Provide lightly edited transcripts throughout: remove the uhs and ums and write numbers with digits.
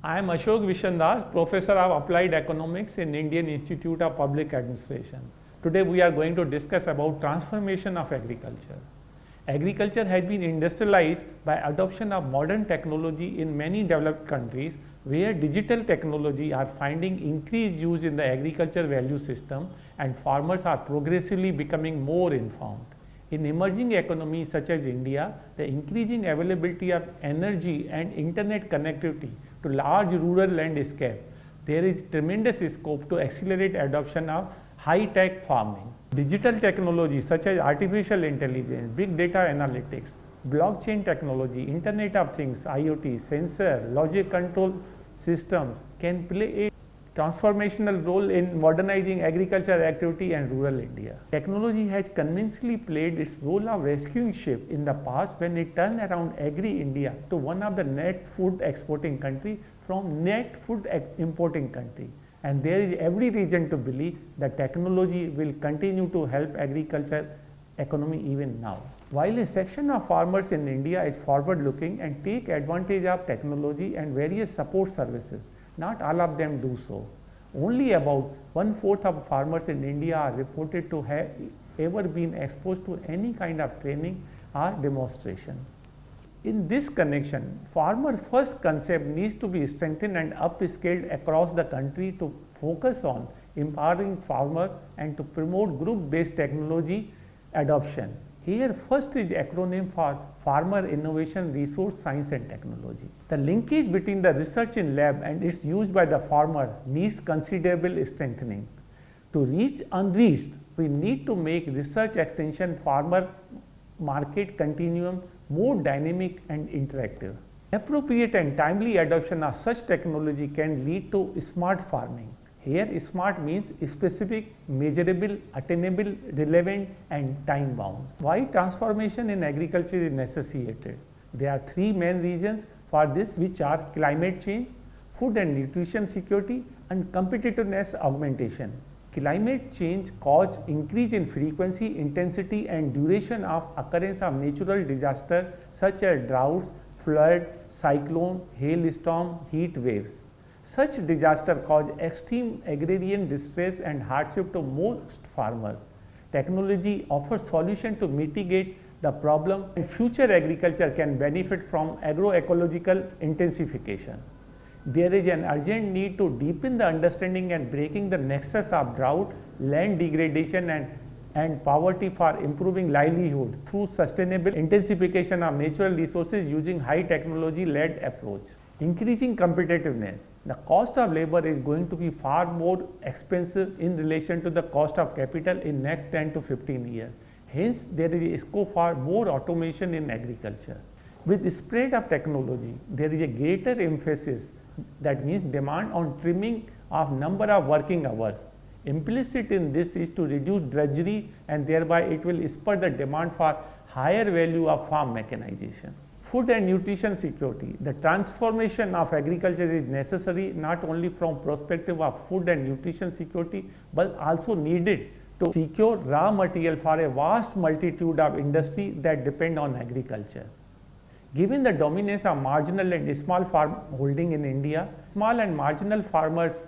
I am Ashok Vishandas, Professor of Applied Economics in Indian Institute of Public Administration. Today we are going to discuss about transformation of agriculture. Agriculture has been industrialized by adoption of modern technology in many developed countries where digital technology are finding increased use in the agriculture value system and farmers are progressively becoming more informed. In emerging economies such as India, the increasing availability of energy and internet connectivity to large rural landscape, there is tremendous scope to accelerate adoption of high-tech farming. Digital technology such as artificial intelligence, big data analytics, blockchain technology, Internet of Things, IoT, sensor, logic control systems can play a transformational role in modernizing agricultural activity and rural India. Technology has convincingly played its role of rescuing ship in the past when it turned around agri-India to one of the net food exporting country from net food importing country. And there is every reason to believe that technology will continue to help agriculture economy even now. While a section of farmers in India is forward looking and take advantage of technology and various support services, not all of them do so. Only about 1/4 of farmers in India are reported to have ever been exposed to any kind of training or demonstration. In this connection, farmer first concept needs to be strengthened and upscaled across the country to focus on empowering farmer and to promote group based technology adoption. Here first is acronym for Farmer Innovation Resource Science and Technology. The linkage between the research in lab and its use by the farmer needs considerable strengthening. To reach unreached, we need to make research extension farmer market continuum more dynamic and interactive. Appropriate and timely adoption of such technology can lead to smart farming. Here smart means specific, measurable, attainable, relevant and time bound. Why transformation in agriculture is necessitated? There are three main reasons for this, which are climate change, food and nutrition security and competitiveness augmentation. Climate change causes increase in frequency, intensity and duration of occurrence of natural disaster such as droughts, flood, cyclone, hailstorm, heat waves. Such disaster cause extreme agrarian distress and hardship to most farmers. Technology offers solution to mitigate the problem and future agriculture can benefit from agroecological intensification. There is an urgent need to deepen the understanding and breaking the nexus of drought, land degradation and poverty for improving livelihood through sustainable intensification of natural resources using high technology led approach. Increasing competitiveness. The cost of labor is going to be far more expensive in relation to the cost of capital in next 10 to 15 years. Hence, there is a scope for more automation in agriculture. With the spread of technology, there is a greater emphasis, that means demand on trimming of number of working hours. Implicit in this is to reduce drudgery and thereby it will spur the demand for higher value of farm mechanization. Food and nutrition security. The transformation of agriculture is necessary not only from perspective of food and nutrition security, but also needed to secure raw material for a vast multitude of industry that depend on agriculture. Given the dominance of marginal and small farm holding in India, small and marginal farmers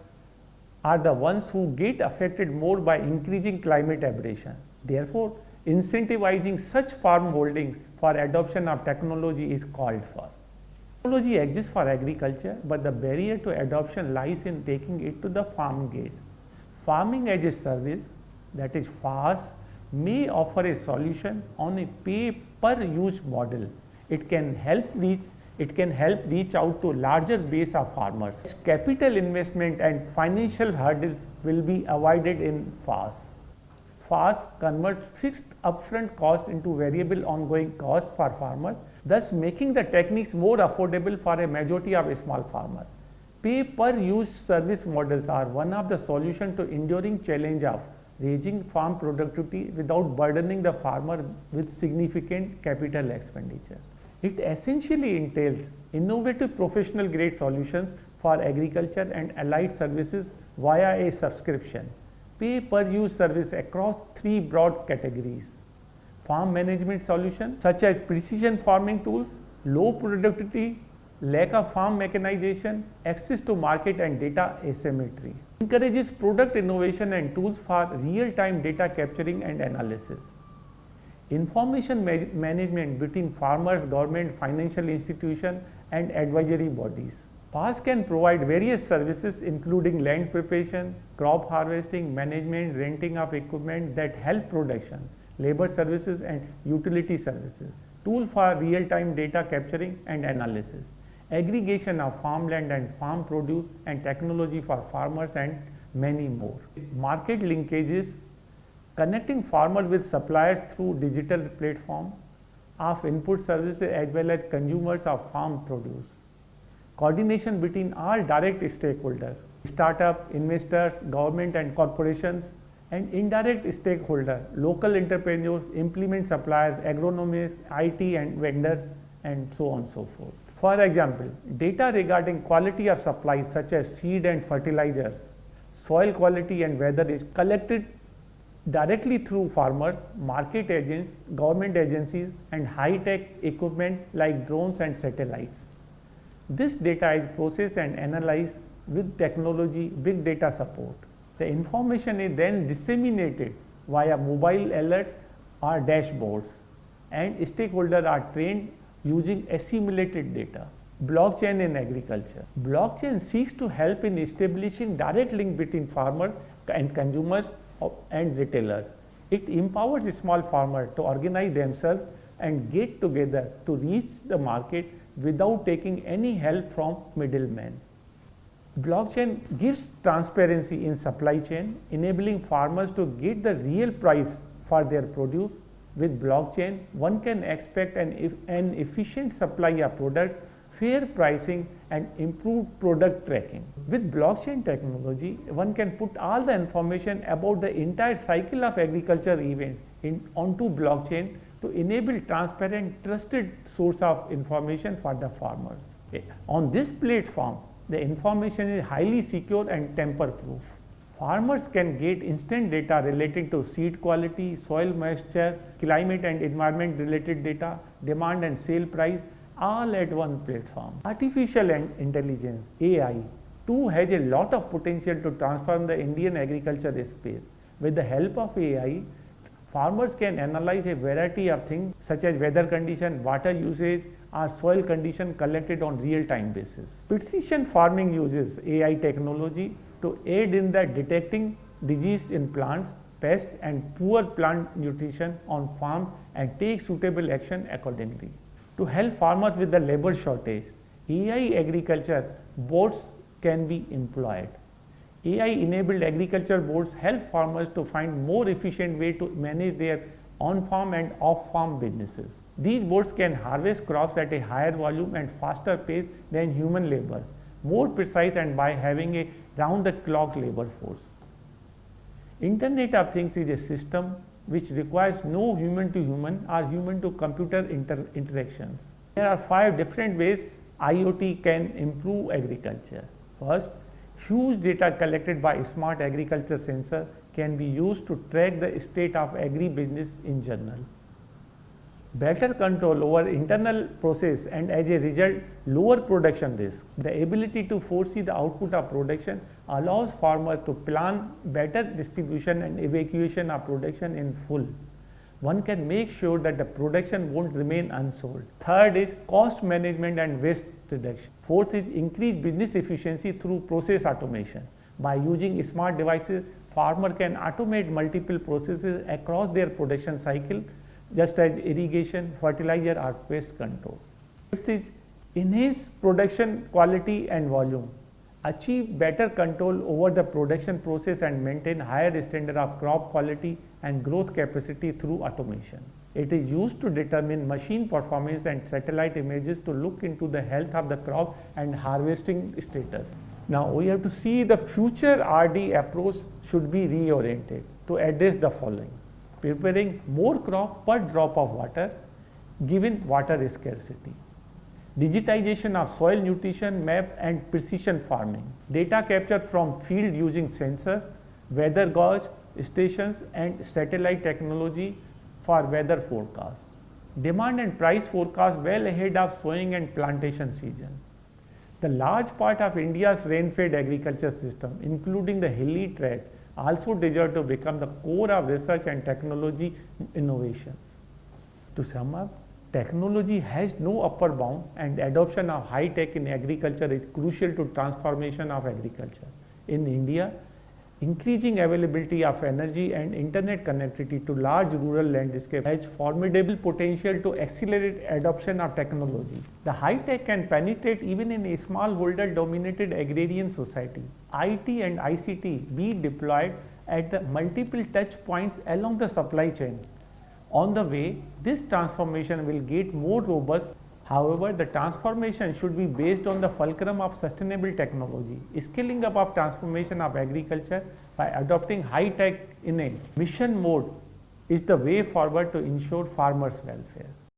are the ones who get affected more by increasing climate aberration. Therefore, incentivizing such farm holdings for adoption of technology is called for. Technology exists for agriculture, but the barrier to adoption lies in taking it to the farm gates. Farming as a service, that is FaaS, may offer a solution on a pay per use model. It can help reach out to larger base of farmers. Capital investment and financial hurdles will be avoided in FaaS. FaaS converts fixed upfront costs into variable ongoing costs for farmers, thus making the techniques more affordable for a majority of small farmers. Pay per use service models are one of the solutions to enduring challenge of raising farm productivity without burdening the farmer with significant capital expenditure. It essentially entails innovative professional grade solutions for agriculture and allied services via a subscription. Pay per use service across three broad categories: farm management solutions such as precision farming tools, low productivity lack of farm mechanization, access to market and data asymmetry. Encourages product innovation and tools for real-time data capturing and analysis. Information management between farmers, government, financial institutions and advisory bodies. PAS can provide various services including land preparation, crop harvesting, management, renting of equipment that help production, labor services and utility services, tool for real-time data capturing and analysis, aggregation of farmland and farm produce and technology for farmers and many more. Market linkages, connecting farmers with suppliers through digital platform of input services as well as consumers of farm produce. Coordination between all direct stakeholders, startup, investors, government and corporations, and indirect stakeholders, local entrepreneurs, implement suppliers, agronomists, IT and vendors, and so on and so forth. For example, data regarding quality of supplies such as seed and fertilizers, soil quality and weather is collected directly through farmers, market agents, government agencies, and high-tech equipment like drones and satellites. This data is processed and analyzed with technology, big data support. The information is then disseminated via mobile alerts or dashboards, and stakeholders are trained using assimilated data. Blockchain in agriculture. Blockchain seeks to help in establishing direct link between farmers and consumers and retailers. It empowers small farmers to organize themselves and get together to reach the market without taking any help from middlemen. Blockchain gives transparency in supply chain, enabling farmers to get the real price for their produce. With blockchain, one can expect an efficient supply of products, fair pricing and improved product tracking. With blockchain technology, one can put all the information about the entire cycle of agriculture event onto blockchain to enable transparent, trusted source of information for the farmers. On this platform, the information is highly secure and tamper-proof. Farmers can get instant data relating to seed quality, soil moisture, climate and environment related data, demand and sale price, all at one platform. Artificial intelligence, AI, too has a lot of potential to transform the Indian agriculture space. With the help of AI, farmers can analyze a variety of things such as weather condition, water usage, or soil condition collected on real-time basis. Precision farming uses AI technology to aid in the detecting disease in plants, pests and poor plant nutrition on farm and take suitable action accordingly. To help farmers with the labor shortage, AI agriculture bots can be employed. AI-enabled agriculture bots help farmers to find more efficient way to manage their on-farm and off-farm businesses. These bots can harvest crops at a higher volume and faster pace than human laborers, more precise and by having a round-the-clock labor force. Internet of Things is a system which requires no human-to-human or human-to-computer interactions. There are 5 different ways IoT can improve agriculture. First, huge data collected by smart agriculture sensor can be used to track the state of agribusiness in general. Better control over internal process and as a result lower production risk. The ability to foresee the output of production allows farmers to plan better distribution and evacuation of production in full. One can make sure that the production won't remain unsold. Third is cost management and waste reduction. Fourth is increased business efficiency through process automation. By using smart devices, farmer can automate multiple processes across their production cycle, just as irrigation, fertilizer or pest control. Fifth is enhance production quality and volume. Achieve better control over the production process and maintain higher standard of crop quality and growth capacity through automation. It is used to determine machine performance and satellite images to look into the health of the crop and harvesting status. Now we have to see the future RD approach should be reoriented to address the following: preparing more crop per drop of water given water scarcity, digitization of soil nutrition map and precision farming, data capture from field using sensors, weather gauge stations and satellite technology for weather forecast. Demand and price forecast well ahead of sowing and plantation season. The large part of India's rain-fed agriculture system, including the hilly tracts, also deserve to become the core of research and technology innovations. To sum up, technology has no upper bound and adoption of high tech in agriculture is crucial to transformation of agriculture. In India, increasing availability of energy and internet connectivity to large rural landscape has formidable potential to accelerate adoption of technology. The high tech can penetrate even in a smallholder dominated agrarian society. IT and ICT be deployed at the multiple touch points along the supply chain. On the way, this transformation will get more robust. However, the transformation should be based on the fulcrum of sustainable technology. Scaling up of transformation of agriculture by adopting high tech in a mission mode is the way forward to ensure farmers' welfare.